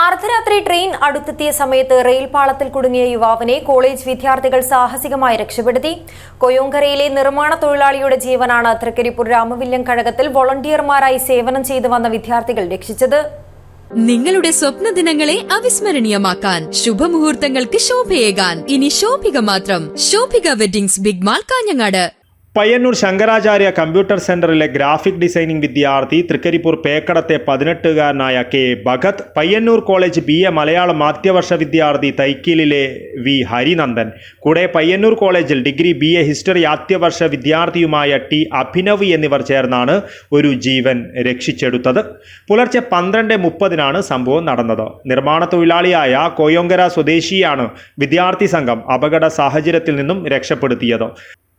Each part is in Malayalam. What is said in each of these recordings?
അർദ്ധരാത്രി ട്രെയിൻ അടുത്തെത്തിയ സമയത്ത് റെയിൽ പാളത്തിൽ കുടുങ്ങിയ യുവാവിനെ കോളേജ് വിദ്യാർത്ഥികൾ സാഹസികമായി രക്ഷപ്പെടുത്തി. കൊയ്യോങ്കരയിലെ നിർമ്മാണ തൊഴിലാളിയുടെ ജീവനാണ് തൃക്കരിപ്പൂർ രാമവില്യം കഴകത്തിൽ വോളണ്ടിയർമാരായി സേവനം ചെയ്തു വന്ന വിദ്യാർത്ഥികൾ രക്ഷിച്ചത്. നിങ്ങളുടെ സ്വപ്ന ദിനങ്ങളെ അവിസ്മരണീയമാക്കാൻ ശുഭമുഹൂർത്തങ്ങൾക്ക് ശോഭയേകാൻ ഇനി ശോഭിക മാത്രം. Shobhika weddings, big mall, Kanhangad. Payyanur Shankaracharya computer സെന്ററിലെ ഗ്രാഫിക് ഡിസൈനിംഗ് വിദ്യാർത്ഥി തൃക്കരിപ്പൂർ പേക്കടത്തെ 18-കാരനായ K Bhagath, Payyanur college BA Malayalam ആദ്യവർഷ വിദ്യാർത്ഥി തൈക്കീലിലെ വി ഹരിനന്ദൻ, കൂടെ പയ്യന്നൂർ കോളേജിൽ ഡിഗ്രി BA ഹിസ്റ്ററി ആദ്യവർഷ വിദ്യാർത്ഥിയുമായ ടി അഭിനവ് എന്നിവർ ചേർന്നാണ് ഒരു ജീവൻ രക്ഷിച്ചെടുത്തത്. പുലർച്ചെ 12:30 സംഭവം നടന്നത്. നിർമ്മാണ തൊഴിലാളിയായ കൊയ്യോങ്കര സ്വദേശിയാണ് വിദ്യാർത്ഥി സംഘം അപകട സാഹചര്യത്തിൽ നിന്നും രക്ഷപ്പെടുത്തിയത്.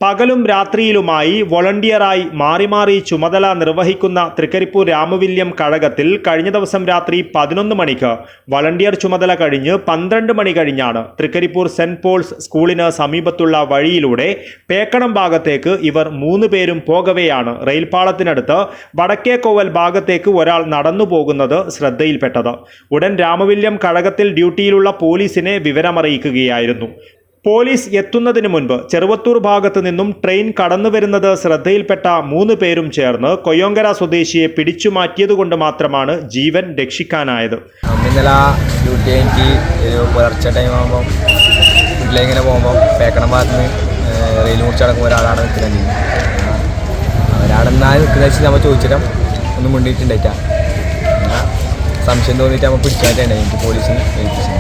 പകലും രാത്രിയിലുമായി വോളണ്ടിയറായി മാറി മാറി ചുമതല നിർവഹിക്കുന്ന തൃക്കരിപ്പൂർ രാമവില്യം കഴകത്തിൽ കഴിഞ്ഞ ദിവസം രാത്രി 11 മണിക്ക് വോളണ്ടിയർ ചുമതല കഴിഞ്ഞ് 12 മണി കഴിഞ്ഞാണ് തൃക്കരിപ്പൂർ സെന്റ് പോൾസ് സ്കൂളിന് സമീപത്തുള്ള വഴിയിലൂടെ പേക്കടം ഭാഗത്തേക്ക് ഇവർ 3 പേരും പോകവെയാണ് റെയിൽപാളത്തിനടുത്ത് വടക്കേക്കോവൽ ഭാഗത്തേക്ക് ഒരാൾ നടന്നു പോകുന്നത് ശ്രദ്ധയിൽപ്പെട്ടത്. ഉടൻ രാമവില്യം കഴകത്തിൽ ഡ്യൂട്ടിയിലുള്ള പോലീസിനെ വിവരമറിയിക്കുകയായിരുന്നു. പോലീസ് എത്തുന്നതിന് മുൻപ് ചെറുവത്തൂർ ഭാഗത്ത് നിന്നും ട്രെയിൻ കടന്നുവരുന്നത് ശ്രദ്ധയിൽപ്പെട്ട 3 പേരും ചേർന്ന് കൊയ്യോങ്കര സ്വദേശിയെ പിടിച്ചുമാറ്റിയതുകൊണ്ട് മാത്രമാണ് ജീവൻ രക്ഷിക്കാനായത്. ഇന്നലെ ഡ്യൂട്ടി എനിക്ക് പുലർച്ചെ ടൈം ആകുമ്പോൾ വീട്ടിലിങ്ങനെ പോകുമ്പോൾ പേക്കടം ഭാഗത്ത് നിന്ന് റെയിൽ മുറിച്ച് നടക്കുന്ന ഒരാളാണ് നിൽക്കുന്നത്. അവരാണെന്നാൽ നിൽക്കുന്ന വെച്ച് നമ്മൾ ചോദിച്ചിട്ടും ഒന്നും മുണ്ടിയിട്ടുണ്ടായിട്ടാ. സംശയം തോന്നിയിട്ട് നമ്മൾ പിടിച്ചായിട്ടുണ്ടായി. എനിക്ക് പോലീസിന് ഏൽപ്പിച്ചു.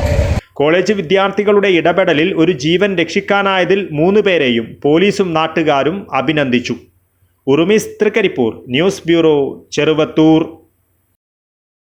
കോളേജ് വിദ്യാർത്ഥികളുടെ ഇടപെടലിൽ ഒരു ജീവൻ രക്ഷിക്കാനായതിൽ 3 പേരെയും പോലീസും നാട്ടുകാരും അഭിനന്ദിച്ചു. ഉറുമീസ്, തൃക്കരിപ്പൂർ ന്യൂസ് ബ്യൂറോ, ചെറുവത്തൂർ.